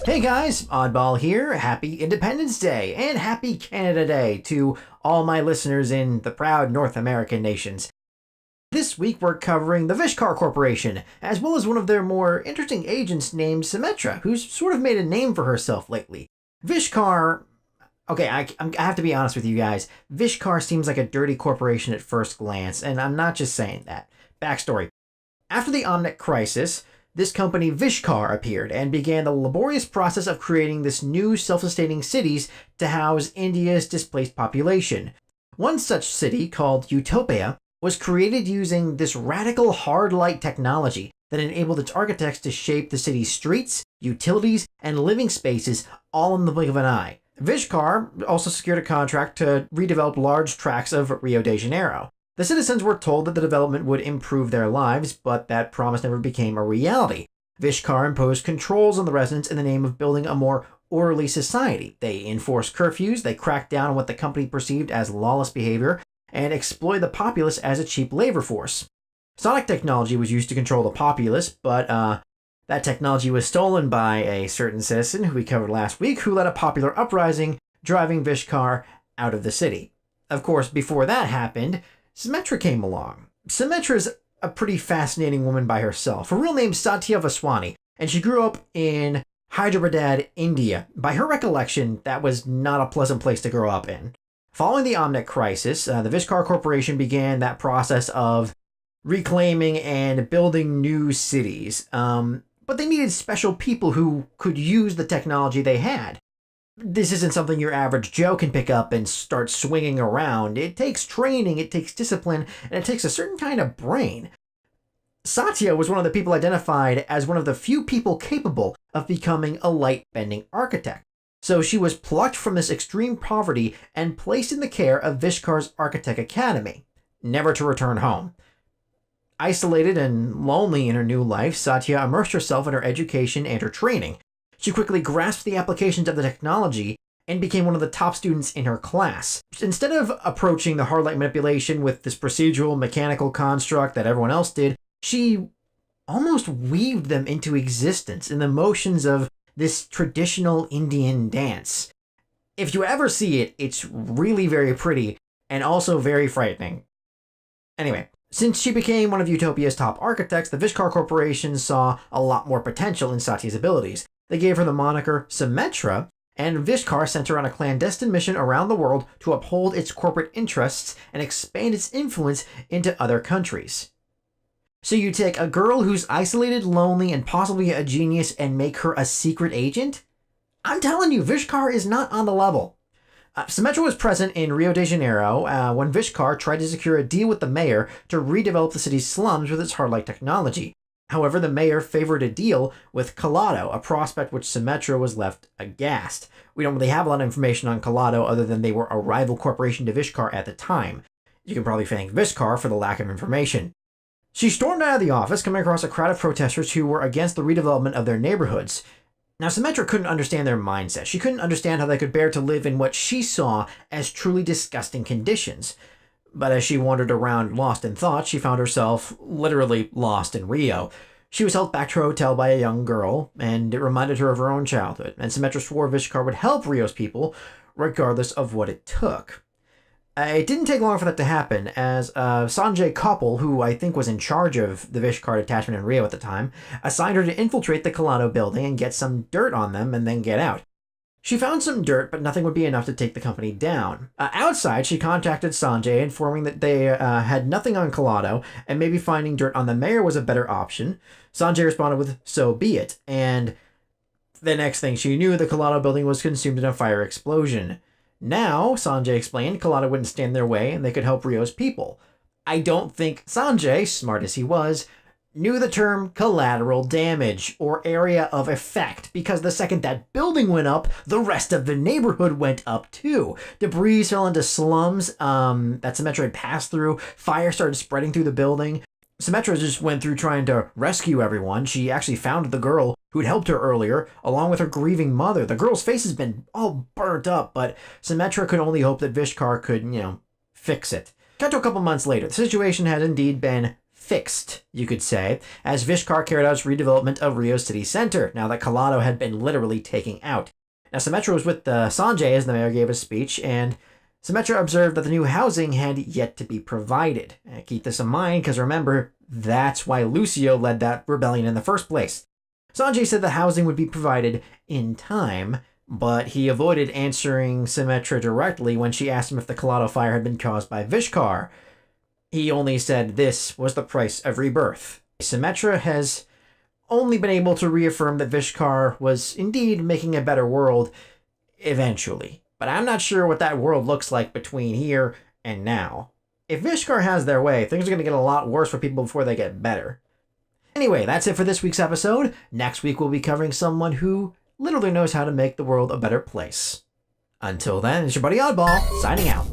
Hey guys, Oddball here. Happy Independence Day and Happy Canada Day to all my listeners in the proud North American nations. This week we're covering the Vishkar Corporation, as well as one of their more interesting agents named Symmetra, who's sort of made a name for herself lately. Vishkar... Okay, I have to be honest with you guys. Vishkar seems like a dirty corporation at first glance, and I'm not just saying that. Backstory. After the Omnic Crisis, this company Vishkar appeared and began the laborious process of creating this new self-sustaining cities to house India's displaced population. One such city, called Utopia, was created using this radical hard light technology that enabled its architects to shape the city's streets, utilities, and living spaces all in the blink of an eye. Vishkar also secured a contract to redevelop large tracts of Rio de Janeiro. The citizens were told that the development would improve their lives, but that promise never became a reality. Vishkar imposed controls on the residents in the name of building a more orderly society. They enforced curfews, they cracked down on what the company perceived as lawless behavior, and exploited the populace as a cheap labor force. Sonic technology was used to control the populace, but that technology was stolen by a certain citizen who we covered last week, who led a popular uprising, driving Vishkar out of the city. Of course, before that happened, Symmetra came along. Symmetra's a pretty fascinating woman by herself. Her real name's Satya Vaswani, and she grew up in Hyderabad, India. By her recollection, that was not a pleasant place to grow up in. Following the Omnic Crisis, the Vishkar Corporation began that process of reclaiming and building new cities. But they needed special people who could use the technology they had. This isn't something your average Joe can pick up and start swinging around. It takes training, it takes discipline, and it takes a certain kind of brain. Satya was one of the people identified as one of the few people capable of becoming a light-bending architect. So she was plucked from this extreme poverty and placed in the care of Vishkar's Architect Academy, never to return home. Isolated and lonely in her new life, Satya immersed herself in her education and her training. She quickly grasped the applications of the technology and became one of the top students in her class. Instead of approaching the hard light manipulation with this procedural mechanical construct that everyone else did, she almost weaved them into existence in the motions of this traditional Indian dance. If you ever see it, it's really very pretty and also very frightening. Anyway, since she became one of Utopia's top architects, the Vishkar Corporation saw a lot more potential in Satya's abilities. They gave her the moniker Symmetra, and Vishkar sent her on a clandestine mission around the world to uphold its corporate interests and expand its influence into other countries. So you take a girl who's isolated, lonely, and possibly a genius and make her a secret agent? I'm telling you, Vishkar is not on the level. Symmetra was present in Rio de Janeiro when Vishkar tried to secure a deal with the mayor to redevelop the city's slums with its hard-light technology. However, the mayor favored a deal with Collado, a prospect which Symmetra was left aghast. We don't really have a lot of information on Collado other than they were a rival corporation to Vishkar at the time. You can probably thank Vishkar for the lack of information. She stormed out of the office, coming across a crowd of protesters who were against the redevelopment of their neighborhoods. Now, Symmetra couldn't understand their mindset. She couldn't understand how they could bear to live in what she saw as truly disgusting conditions. But as she wandered around lost in thought, she found herself literally lost in Rio. She was held back to her hotel by a young girl, and it reminded her of her own childhood, and Symmetra swore Vishkar would help Rio's people, regardless of what it took. It didn't take long for that to happen, as Sanjay Koppel, who I think was in charge of the Vishkar detachment in Rio at the time, assigned her to infiltrate the Collado building and get some dirt on them and then get out. She found some dirt, but nothing would be enough to take the company down. Outside, she contacted Sanjay, informing that they had nothing on Collado, and maybe finding dirt on the mayor was a better option. Sanjay responded with, "So be it," and the next thing she knew, the Collado building was consumed in a fire explosion. Now, Sanjay explained, Collado wouldn't stand in their way, and they could help Rio's people. I don't think Sanjay, smart as he was, knew the term collateral damage, or area of effect, because the second that building went up, the rest of the neighborhood went up too. Debris fell into slums that Symmetra had passed through. Fire started spreading through the building. Symmetra just went through trying to rescue everyone. She actually found the girl who'd helped her earlier, along with her grieving mother. The girl's face has been all burnt up, but Symmetra could only hope that Vishkar could, fix it. Cut to a couple months later. The situation had indeed been fixed, you could say, as Vishkar carried out its redevelopment of Rio's city center, now that Colado had been literally taken out. Now, Symmetra was with Sanjay as the mayor gave a speech, and Symmetra observed that the new housing had yet to be provided. Keep this in mind, because remember, that's why Lucio led that rebellion in the first place. Sanjay said the housing would be provided in time, but he avoided answering Symmetra directly when she asked him if the Colado fire had been caused by Vishkar. He only said this was the price of rebirth. Symmetra has only been able to reaffirm that Vishkar was indeed making a better world eventually. But I'm not sure what that world looks like between here and now. If Vishkar has their way, things are going to get a lot worse for people before they get better. Anyway, that's it for this week's episode. Next week we'll be covering someone who literally knows how to make the world a better place. Until then, it's your buddy Oddball, signing out.